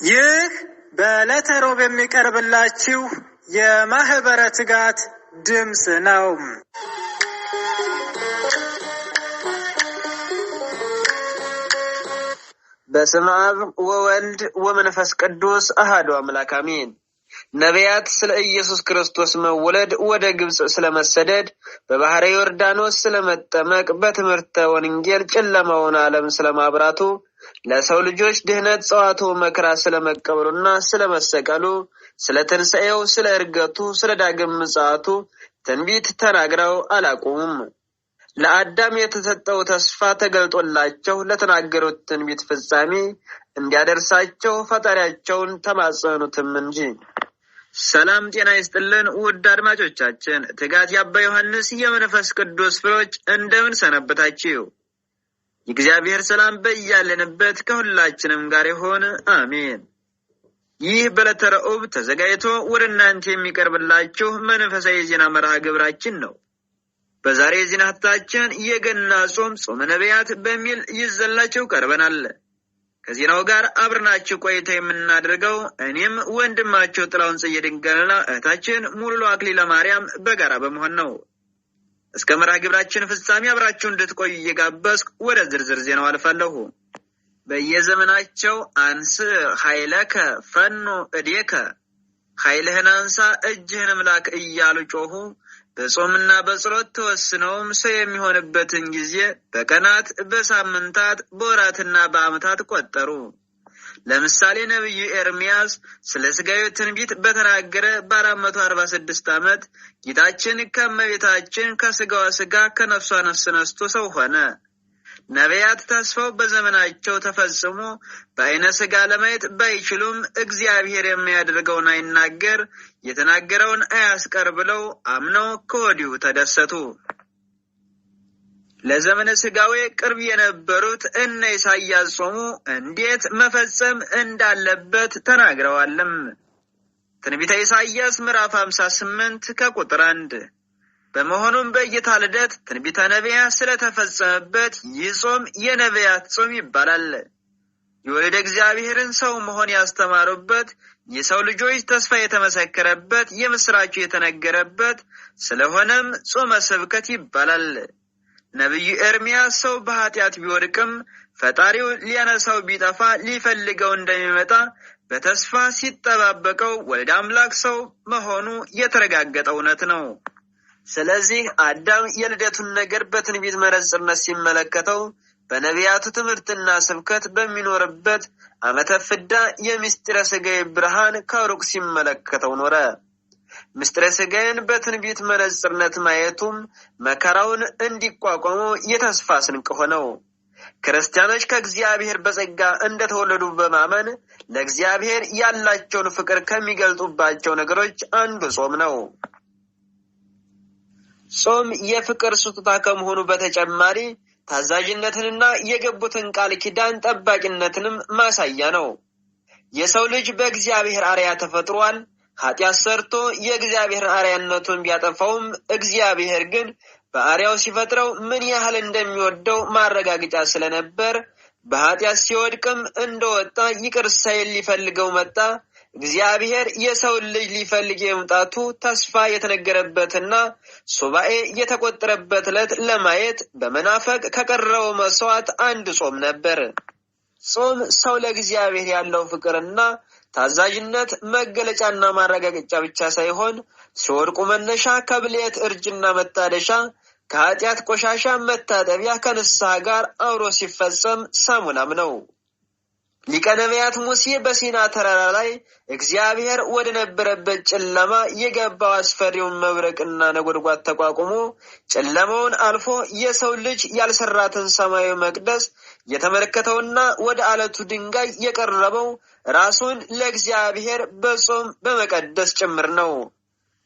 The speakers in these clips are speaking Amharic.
ይህ በዕለተ ሮብ የሚቀርብላችሁ የማህበረ ትጋት ድምፅ ነው። በስመ አብ ወወልድ ወመንፈስ ቅዱስ አሐዱ አምላክ አሜን። ነቢያት ስለ ኢየሱስ ክርስቶስ መወለድ፣ ወደ ግብጽ ስለመሰደድ፣ በባህረ ዮርዳኖስ ስለመጠመቅ፣ በትምህርተ ወንጌል ጨለማውን ዓለም ስለማብራቱ፣ ለሰው ልጆች ድህነት ጸዋቱ መከራ ስለመቀበሉና ስለመሰቀሉ፣ ስለ ትንሣኤው፣ ስለ ዕርገቱ፣ ስለ ዳግም ምጽአቱ ትንቢት ተናግረው አላቆሙም። ለአዳም የተሰጠው ተስፋ ተገልጦላቸው ለተናገሩት ትንቢት ፍጻሜ እንዲያደርሳቸው ፈጣሪያቸውን ተማጸኑትም እንጂ። ሰላም ጤና ይስጥልን ውድ አድማጮቻችን፣ ትጋት የአባ ዮሐንስ የመንፈስ ቅዱስ ፍሬዎች እንደምን ሰነበታችሁ? የእግዚአብሔር ሰላም በያለንበት ከሁላችንም ጋር ይሁን፣ አሜን። ይህ በዕለተ ረቡዕ ተዘጋጅቶ ወደ እናንተ የሚቀርብላችሁ መንፈሳዊ የዜና መርሃ ግብራችን ነው። በዛሬ የዜና ሀተታችን የገና ጾም ጾመ ነቢያት በሚል ይዘላችሁ ቀርበናል። ከዜናው ጋር አብረናችሁ ቆይታ የምናደርገው እኔም ወንድማችሁ ጥላሁን ጽጌ ድንገልና እህታችን ሙሉ አክሊለ ማርያም በጋራ በመሆን ነው። እስከ መርሃ ግብራችን ፍጻሜ አብራችሁ እንድትቆዩ እየጋበዝኩ ወደ ዝርዝር ዜናው አልፋለሁ። በየዘመናቸው አንስ ኃይለከ ፈኖ እዴከ፣ ኃይልህን አንሳ እጅህንም ላክ እያሉ ጮሁ። በጾምና በጸሎት ተወስነውም ሰው የሚሆንበትን ጊዜ በቀናት፣ በሳምንታት፣ በወራትና በዓመታት ቆጠሩ። ለምሳሌ ነቢዩ ኤርምያስ ስለ ሥጋዊ ትንቢት በተናገረ በ446 ዓመት ጌታችን ከእመቤታችን ከሥጋዋ ሥጋ ከነፍሷ ነፍስ ነስቶ ሰው ሆነ። ነቢያት ተስፋው በዘመናቸው ተፈጽሞ በዓይነ ሥጋ ለማየት ባይችሉም እግዚአብሔር የሚያደርገውን አይናገር፣ የተናገረውን አያስቀር ብለው አምነው ከወዲሁ ተደሰቱ። ለዘመነ ሥጋዌ ቅርብ የነበሩት እነ ኢሳይያስ ጾሙ እንዴት መፈጸም እንዳለበት ተናግረዋልም። ትንቢተ ኢሳይያስ ምዕራፍ 58 ከቁጥር 1። በመሆኑም በጌታ ልደት ትንቢተ ነቢያት ስለተፈጸመበት ይህ ጾም የነቢያት ጾም ይባላል። የወልደ እግዚአብሔርን ሰው መሆን ያስተማሩበት፣ የሰው ልጆች ተስፋ የተመሰከረበት፣ የምስራቹ የተነገረበት ስለሆነም ጾመ ስብከት ይባላል። ነቢዩ ኤርምያስ ሰው በኃጢአት ቢወድቅም ፈጣሪው ሊያነሳው ቢጠፋ ሊፈልገው እንደሚመጣ በተስፋ ሲጠባበቀው ወልደ አምላክ ሰው መሆኑ የተረጋገጠ እውነት ነው። ስለዚህ አዳም የልደቱን ነገር በትንቢት መነጽርነት ሲመለከተው በነቢያቱ ትምህርትና ስብከት በሚኖርበት ዓመተ ፍዳ የምስጢረ ሥጋዌ ብርሃን ከሩቅ ሲመለከተው ኖረ። ምስጢረ ሥጋዌን በትንቢት መነጽርነት ማየቱም መከራውን እንዲቋቋሙ የተስፋ ስንቅ ሆነው። ክርስቲያኖች ከእግዚአብሔር በጸጋ እንደተወለዱ በማመን ለእግዚአብሔር ያላቸውን ፍቅር ከሚገልጡባቸው ነገሮች አንዱ ጾም ነው። ጾም የፍቅር ስጦታ ከመሆኑ በተጨማሪ ታዛዥነትንና የገቡትን ቃል ኪዳን ጠባቂነትንም ማሳያ ነው። የሰው ልጅ በእግዚአብሔር አርአያ ተፈጥሯል። ኃጢአት ሰርቶ የእግዚአብሔር አርአያነቱን ቢያጠፋውም እግዚአብሔር ግን በአርአያው ሲፈጥረው ምን ያህል እንደሚወደው ማረጋገጫ ስለነበር በኃጢአት ሲወድቅም እንደወጣ ይቅር ሳይል ሊፈልገው መጣ። እግዚአብሔር የሰውን ልጅ ሊፈልግ የመምጣቱ ተስፋ የተነገረበትና ሱባኤ የተቆጠረበት ዕለት ለማየት በመናፈቅ ከቀረበው መስዋዕት አንድ ጾም ነበር። ጾም ሰው ለእግዚአብሔር ያለው ፍቅርና ታዛዥነት መገለጫና ማረጋገጫ ብቻ ሳይሆን ሲወድቁ መነሻ፣ ከብልየት እርጅና መታደሻ፣ ከኃጢአት ቆሻሻ መታጠቢያ ከንስሐ ጋር አብሮ ሲፈጸም ሰሙናም ነው። ሊቀ ነቢያት ሙሴ በሲና ተራራ ላይ እግዚአብሔር ወደ ነበረበት ጨለማ የገባው አስፈሪውን መብረቅና ነጎድጓድ ተቋቁሞ ጨለማውን አልፎ የሰው ልጅ ያልሰራትን ሰማያዊ መቅደስ የተመለከተውና ወደ አለቱ ድንጋይ የቀረበው ራሱን ለእግዚአብሔር በጾም በመቀደስ ጭምር ነው።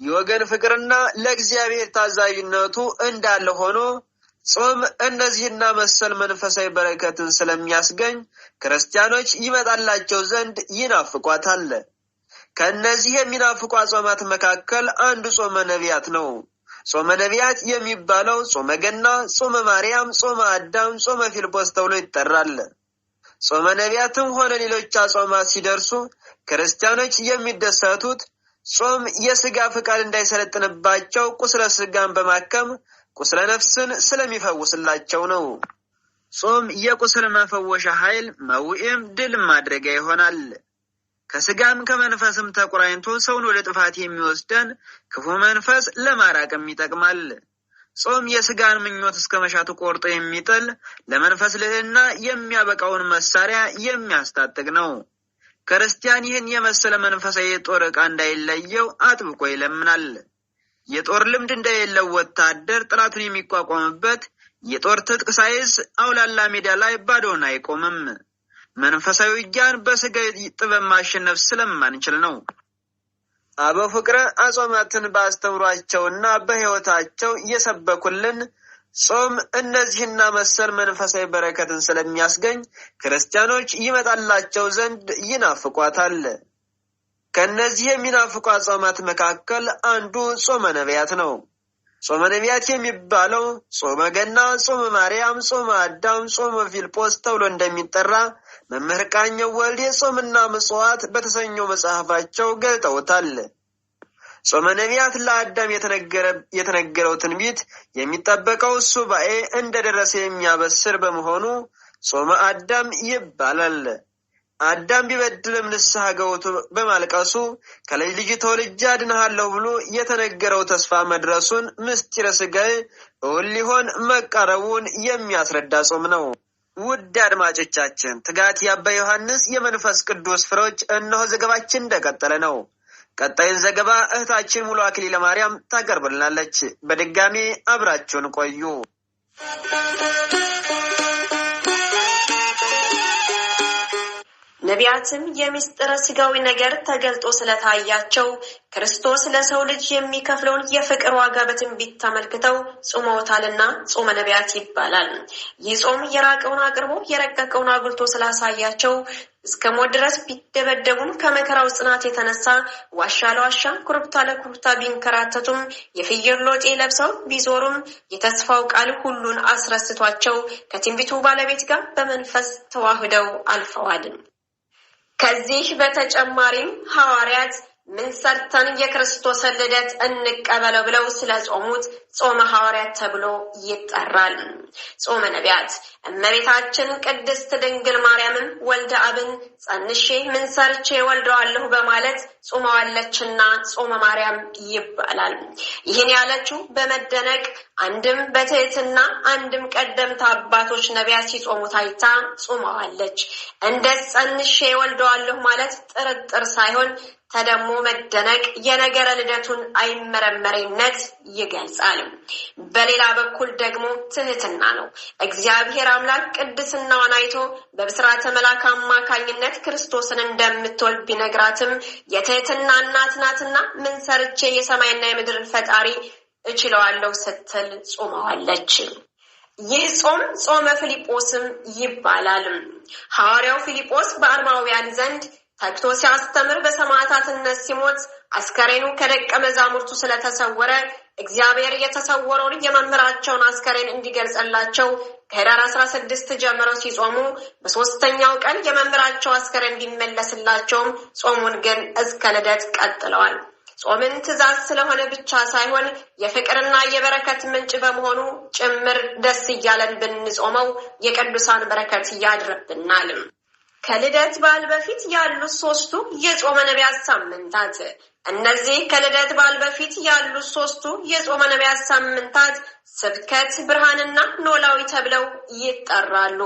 የወገን ፍቅርና ለእግዚአብሔር ታዛዥነቱ እንዳለ ሆኖ ጾም እነዚህና መሰል መንፈሳዊ በረከትን ስለሚያስገኝ ክርስቲያኖች ይመጣላቸው ዘንድ ይናፍቋታል። ከእነዚህ የሚናፍቋ ጾማት መካከል አንዱ ጾመ ነቢያት ነው። ጾመ ነቢያት የሚባለው ጾመ ገና፣ ጾመ ማርያም፣ ጾመ አዳም፣ ጾመ ፊልጶስ ተብሎ ይጠራል። ጾመ ነቢያትም ሆነ ሌሎች አጽዋማት ሲደርሱ ክርስቲያኖች የሚደሰቱት ጾም የሥጋ ፍቃድ እንዳይሰለጥንባቸው ቁስለ ሥጋን በማከም ቁስለ ነፍስን ስለሚፈውስላቸው ነው። ጾም የቁስል መፈወሻ ኃይል መውኤም ድል ማድረጊያ ይሆናል። ከሥጋም ከመንፈስም ተቆራኝቶ ሰውን ወደ ጥፋት የሚወስደን ክፉ መንፈስ ለማራቅም ይጠቅማል። ጾም የሥጋን ምኞት እስከ መሻቱ ቆርጦ የሚጥል ለመንፈስ ልዕልና የሚያበቃውን መሳሪያ የሚያስታጥቅ ነው። ክርስቲያን ይህን የመሰለ መንፈሳዊ የጦር ዕቃ እንዳይለየው አጥብቆ ይለምናል። የጦር ልምድ እንደሌለው ወታደር ጠላቱን የሚቋቋምበት የጦር ትጥቅ ሳይዝ አውላላ ሜዳ ላይ ባዶውን አይቆምም። መንፈሳዊ ውጊያን በሥጋዊ ጥበብ ማሸነፍ ስለማንችል ነው። አበው ፍቅረ አጽዋማትን በአስተምሯቸውና በሕይወታቸው እየሰበኩልን ጾም እነዚህና መሰል መንፈሳዊ በረከትን ስለሚያስገኝ ክርስቲያኖች ይመጣላቸው ዘንድ ይናፍቋታል። ከእነዚህ የሚናፍቁ አጽዋማት መካከል አንዱ ጾመ ነቢያት ነው። ጾመ ነቢያት የሚባለው ጾመ ገና፣ ጾመ ማርያም፣ ጾመ አዳም፣ ጾመ ፊልጶስ ተብሎ እንደሚጠራ መምህር ቃኘው ወልዴ ጾምና ምጽዋት በተሰኘው መጽሐፋቸው ገልጠውታል። ጾመ ነቢያት ለአዳም የተነገረው ትንቢት የሚጠበቀው ሱባኤ እንደደረሰ የሚያበስር በመሆኑ ጾመ አዳም ይባላል። አዳም ቢበድልም ንስሐ ገብቶ በማልቀሱ ከልጅ ልጅ ተወልጄ አድንሃለሁ ብሎ የተነገረው ተስፋ መድረሱን ምስጢረ ሥጋዌ እውን ሊሆን መቃረቡን የሚያስረዳ ጾም ነው። ውድ አድማጮቻችን፣ ትጋት የአባ ዮሐንስ የመንፈስ ቅዱስ ፍሬዎች እነሆ ዘገባችን እንደቀጠለ ነው። ቀጣዩን ዘገባ እህታችን ሙሉ አክሊለ ማርያም ታቀርብልናለች። በድጋሚ አብራችሁን ቆዩ። ነቢያትም የምስጢረ ሥጋዊ ነገር ተገልጦ ስለታያቸው ክርስቶስ ለሰው ልጅ የሚከፍለውን የፍቅር ዋጋ በትንቢት ተመልክተው ጾመውታልና ጾመ ነቢያት ይባላል። ይህ ጾም የራቀውን አቅርቦ የረቀቀውን አጉልቶ ስላሳያቸው እስከ ሞት ድረስ ቢደበደቡም ከመከራው ጽናት የተነሳ ዋሻ ለዋሻ ኩርብታ ለኩርብታ ቢንከራተቱም የፍየል ሎጤ ለብሰው ቢዞሩም የተስፋው ቃል ሁሉን አስረስቷቸው ከትንቢቱ ባለቤት ጋር በመንፈስ ተዋህደው አልፈዋል። ከዚህ በተጨማሪም ሐዋርያት ምን ሰርተን የክርስቶስን ልደት እንቀበለው ብለው ስለጾሙት ጾመ ሐዋርያት ተብሎ ይጠራል። ጾመ ነቢያት እመቤታችን ቅድስት ድንግል ማርያምን ወልደ አብን ጸንሼ ምን ሰርቼ ወልደዋለሁ በማለት ጾመዋለችና ጾመ ማርያም ይባላል። ይህን ያለችው በመደነቅ አንድም በትህትና አንድም ቀደምት አባቶች ነቢያት ሲጾሙ ታይታ ጾመዋለች። እንደ ጸንሼ ወልደዋለሁ ማለት ጥርጥር ሳይሆን ተደሞ መደነቅ የነገረ ልደቱን አይመረመሬነት ይገልጻል። በሌላ በኩል ደግሞ ትህትና ነው። እግዚአብሔር አምላክ ቅድስናዋን አይቶ በብስራተ መልአክ አማካኝነት ክርስቶስን እንደምትወልድ ቢነግራትም የትህትና እናት ናትና ምን ሰርቼ የሰማይና የምድርን ፈጣሪ እችለዋለሁ ስትል ጾመዋለች። ይህ ጾም ጾመ ፊልጶስም ይባላል። ሐዋርያው ፊልጶስ በአርማውያን ዘንድ ተግቶ ሲያስተምር በሰማዕታትነት ሲሞት አስከሬኑ ከደቀ መዛሙርቱ ስለተሰወረ እግዚአብሔር የተሰወረውን የመምህራቸውን አስከሬን እንዲገልጽላቸው ከኅዳር 16 ጀምረው ሲጾሙ በሶስተኛው ቀን የመምህራቸው አስከሬን ቢመለስላቸውም ጾሙን ግን እስከ ልደት ቀጥለዋል። ጾምን ትእዛዝ ስለሆነ ብቻ ሳይሆን የፍቅርና የበረከት ምንጭ በመሆኑ ጭምር ደስ እያለን ብንጾመው የቅዱሳን በረከት ያድርብናል። ከልደት በዓል በፊት ያሉት ሶስቱ የጾመ ነቢያት ሳምንታት። እነዚህ ከልደት በዓል በፊት ያሉት ሶስቱ የጾመ ነቢያት ሳምንታት ስብከት፣ ብርሃንና ኖላዊ ተብለው ይጠራሉ።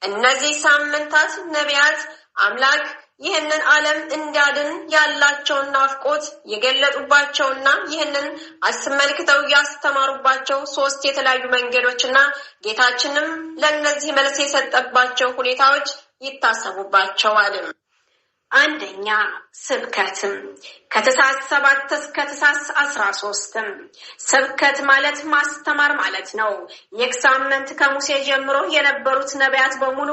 እነዚህ ሳምንታት ነቢያት አምላክ ይህንን ዓለም እንዲያድን ያላቸውን ናፍቆት የገለጡባቸውና ይህንን አስመልክተው ያስተማሩባቸው ሶስት የተለያዩ መንገዶችና ጌታችንም ለእነዚህ መልስ የሰጠባቸው ሁኔታዎች ይታሰቡባቸዋል። አንደኛ ስብከትም ከታኅሳስ 7 እስከ ታኅሳስ 13 ስብከት ማለት ማስተማር ማለት ነው። የሳምንት ከሙሴ ጀምሮ የነበሩት ነቢያት በሙሉ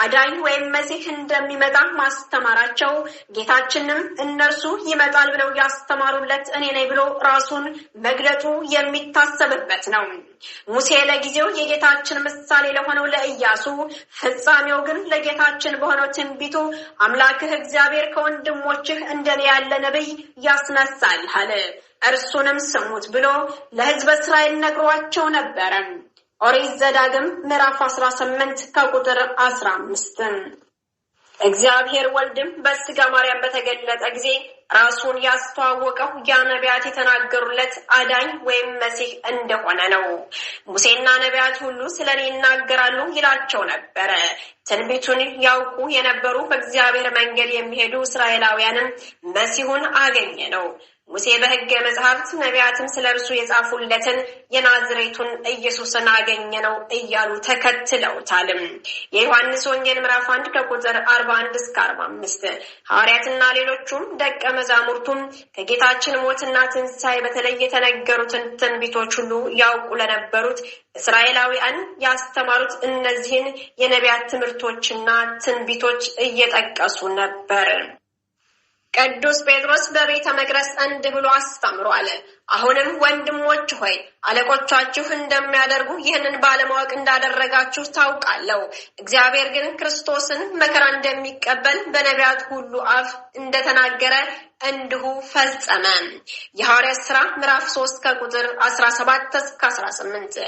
አዳኝ ወይም መሲህ እንደሚመጣ ማስተማራቸው ጌታችንም እነርሱ ይመጣል ብለው ያስተማሩለት እኔ ነኝ ብሎ ራሱን መግለጡ የሚታሰብበት ነው። ሙሴ ለጊዜው የጌታችን ምሳሌ ለሆነው ለኢያሱ፣ ፍጻሜው ግን ለጌታችን በሆነው ትንቢቱ አምላክህ እግዚአብሔር ከወንድሞችህ እንደኔ ያለ ነብይ ያስነሳልሃል እርሱንም ስሙት ብሎ ለሕዝበ እስራኤል ነግሯቸው ነበረ። ኦሪት ዘዳግም ምዕራፍ 18 ከቁጥር 15 እግዚአብሔር ወልድም በሥጋ ማርያም በተገለጠ ጊዜ ራሱን ያስተዋወቀው ነቢያት የተናገሩለት አዳኝ ወይም መሲህ እንደሆነ ነው። ሙሴና ነቢያት ሁሉ ስለኔ ይናገራሉ ይላቸው ነበረ። ትንቢቱን ያውቁ የነበሩ በእግዚአብሔር መንገድ የሚሄዱ እስራኤላውያንም መሲሁን አገኘ ነው። ሙሴ በሕገ መጻሕፍት ነቢያትም ስለ እርሱ የጻፉለትን የናዝሬቱን ኢየሱስን አገኘ ነው እያሉ ተከትለውታል። የዮሐንስ ወንጌል ምዕራፍ 1 ከቁጥር 41 እስከ 45 ሐዋርያትና ሌሎቹም ደቀ መዛሙርቱም ከጌታችን ሞትና ትንሣኤ በተለይ የተነገሩትን ትንቢቶች ሁሉ ያውቁ ለነበሩት እስራኤላውያን ያስተማሩት እነዚህን የነቢያት ትምህርቶችና ትንቢቶች እየጠቀሱ ነበር። ቅዱስ ጴጥሮስ በቤተ መቅደስ እንዲህ ብሎ አስተምሯል። አሁንም ወንድሞች ሆይ አለቆቻችሁ እንደሚያደርጉ ይህንን ባለማወቅ እንዳደረጋችሁ ታውቃለሁ። እግዚአብሔር ግን ክርስቶስን መከራ እንደሚቀበል በነቢያት ሁሉ አፍ እንደተናገረ እንዲሁ ፈጸመ። የሐዋርያት ሥራ ምዕራፍ 3 ከቁጥር 17 እስከ 18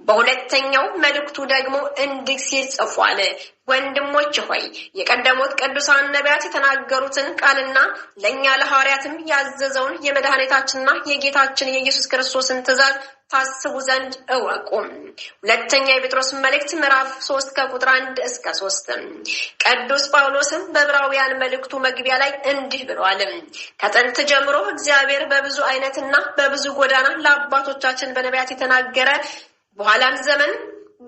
በሁለተኛው መልእክቱ ደግሞ እንዲህ ሲል ጽፏል። ወንድሞች ሆይ የቀደሙት ቅዱሳን ነቢያት የተናገሩትን ቃልና ለእኛ ለሐዋርያትም ያዘዘውን የመድኃኒታችንና የጌታችን የኢየሱስ ክርስቶስን ትእዛዝ ታስቡ ዘንድ እወቁ። ሁለተኛ የጴጥሮስ መልእክት ምዕራፍ 3 ከቁጥር 1 እስከ 3 ቅዱስ ጳውሎስም በዕብራውያን መልእክቱ መግቢያ ላይ እንዲህ ብሏል። ከጥንት ጀምሮ እግዚአብሔር በብዙ አይነትና በብዙ ጎዳና ለአባቶቻችን በነቢያት የተናገረ በኋላም ዘመን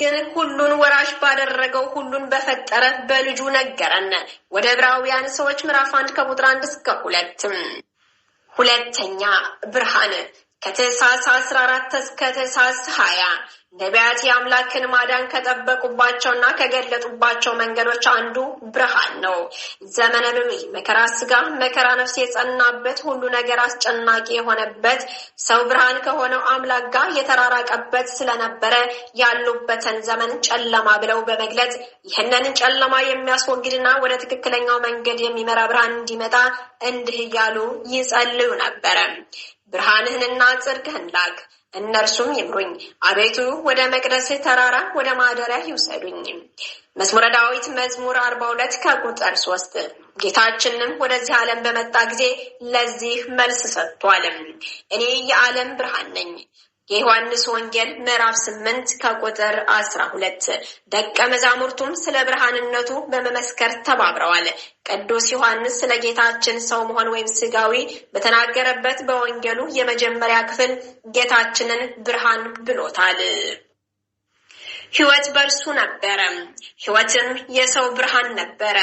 ግን ሁሉን ወራሽ ባደረገው ሁሉን በፈጠረ በልጁ ነገረን። ወደ ዕብራውያን ሰዎች ምዕራፍ 1 ከቁጥር 1 እስከ 2 ሁለተኛ ብርሃን ከታኅሳስ 14 እስከ ታኅሳስ 20 ነቢያት የአምላክን ማዳን ከጠበቁባቸውና ከገለጡባቸው መንገዶች አንዱ ብርሃን ነው። ዘመነ ብሉይ መከራ ሥጋ መከራ ነፍስ የጸናበት ሁሉ ነገር አስጨናቂ የሆነበት ሰው ብርሃን ከሆነው አምላክ ጋር የተራራቀበት ስለነበረ ያሉበትን ዘመን ጨለማ ብለው በመግለጽ ይህንን ጨለማ የሚያስወግድና ወደ ትክክለኛው መንገድ የሚመራ ብርሃን እንዲመጣ እንዲህ እያሉ ይጸልዩ ነበረ። ብርሃንህንና ጽድቅህን ላክ እነርሱም ይምሩኝ፣ አቤቱ ወደ መቅደስህ ተራራ ወደ ማደሪያ ይውሰዱኝ። መዝሙረ ዳዊት መዝሙር 42 ከቁጥር 3 ጌታችንም ወደዚህ ዓለም በመጣ ጊዜ ለዚህ መልስ ሰጥቷል። እኔ የዓለም ብርሃን ነኝ። የዮሐንስ ወንጌል ምዕራፍ 8 ከቁጥር 12 ደቀ መዛሙርቱም ስለ ብርሃንነቱ በመመስከር ተባብረዋል። ቅዱስ ዮሐንስ ስለ ጌታችን ሰው መሆን ወይም ሥጋዊ በተናገረበት በወንጌሉ የመጀመሪያ ክፍል ጌታችንን ብርሃን ብሎታል። ሕይወት በእርሱ ነበረ፣ ሕይወትም የሰው ብርሃን ነበረ።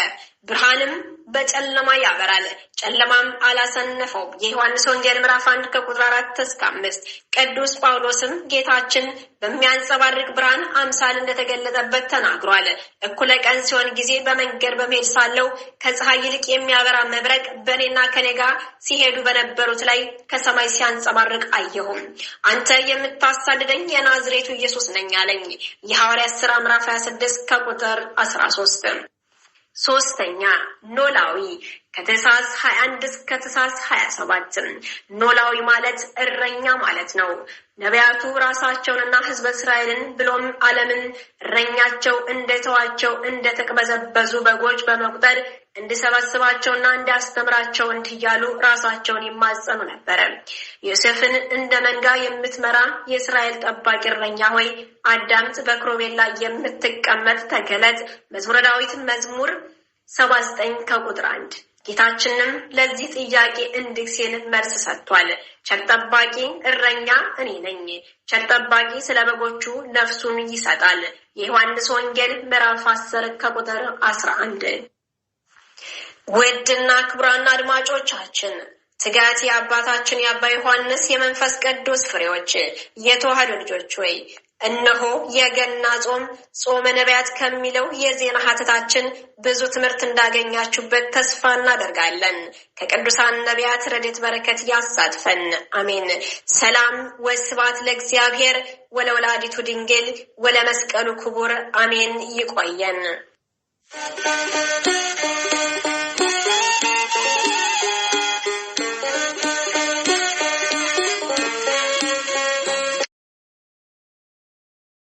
ብርሃንም በጨለማ ያበራል፣ ጨለማም አላሰነፈውም። የዮሐንስ ወንጌል ምዕራፍ 1 ከቁጥር 4 እስከ 5 ቅዱስ ጳውሎስም ጌታችን በሚያንጸባርቅ ብርሃን አምሳል እንደተገለጠበት ተናግሯል። እኩለ ቀን ሲሆን ጊዜ በመንገድ በመሄድ ሳለው ከፀሐይ ይልቅ የሚያበራ መብረቅ በእኔና ከኔ ጋር ሲሄዱ በነበሩት ላይ ከሰማይ ሲያንጸባርቅ አየሁም። አንተ የምታሳድደኝ የናዝሬቱ ኢየሱስ ነኝ አለኝ። የሐዋርያት ሥራ ምዕራፍ 26 ከቁጥር 13 ሶስተኛ ኖላዊ ከታኅሳስ 21 እስከ ታኅሳስ 27 ኖላዊ ማለት እረኛ ማለት ነው። ነቢያቱ ራሳቸውንና ሕዝበ እስራኤልን ብሎም ዓለምን እረኛቸው እንደተዋቸው እንደተቅበዘበዙ በጎች በመቁጠር እንዲሰበስባቸውና እንዲያስተምራቸው እንዲያሉ ራሳቸውን ይማጸኑ ነበረ። ዮሴፍን እንደ መንጋ የምትመራ የእስራኤል ጠባቂ እረኛ ሆይ አዳምጥ፣ በክሮቤል ላይ የምትቀመጥ ተገለጥ። መዝሙረ ዳዊት መዝሙር 79 ከቁጥር 1 ጌታችንም ለዚህ ጥያቄ እንዲህ ሲል መልስ ሰጥቷል። ቸር ጠባቂ እረኛ እኔ ነኝ። ቸር ጠባቂ ስለ በጎቹ ነፍሱን ይሰጣል። የዮሐንስ ወንጌል ምዕራፍ 10 ከቁጥር 11 ውድና ክቡራን አድማጮቻችን ትጋት የአባታችን የአባ ዮሐንስ የመንፈስ ቅዱስ ፍሬዎች የተዋህዶ ልጆች ሆይ እነሆ የገና ጾመ ነቢያት ከሚለው የዜና ሀተታችን ብዙ ትምህርት እንዳገኛችሁበት ተስፋ እናደርጋለን። ከቅዱሳን ነቢያት ረድኤት በረከት ያሳትፈን፣ አሜን። ሰላም ወስብሐት ለእግዚአብሔር ወለወላዲቱ ድንግል ወለመስቀሉ ክቡር፣ አሜን። ይቆየን።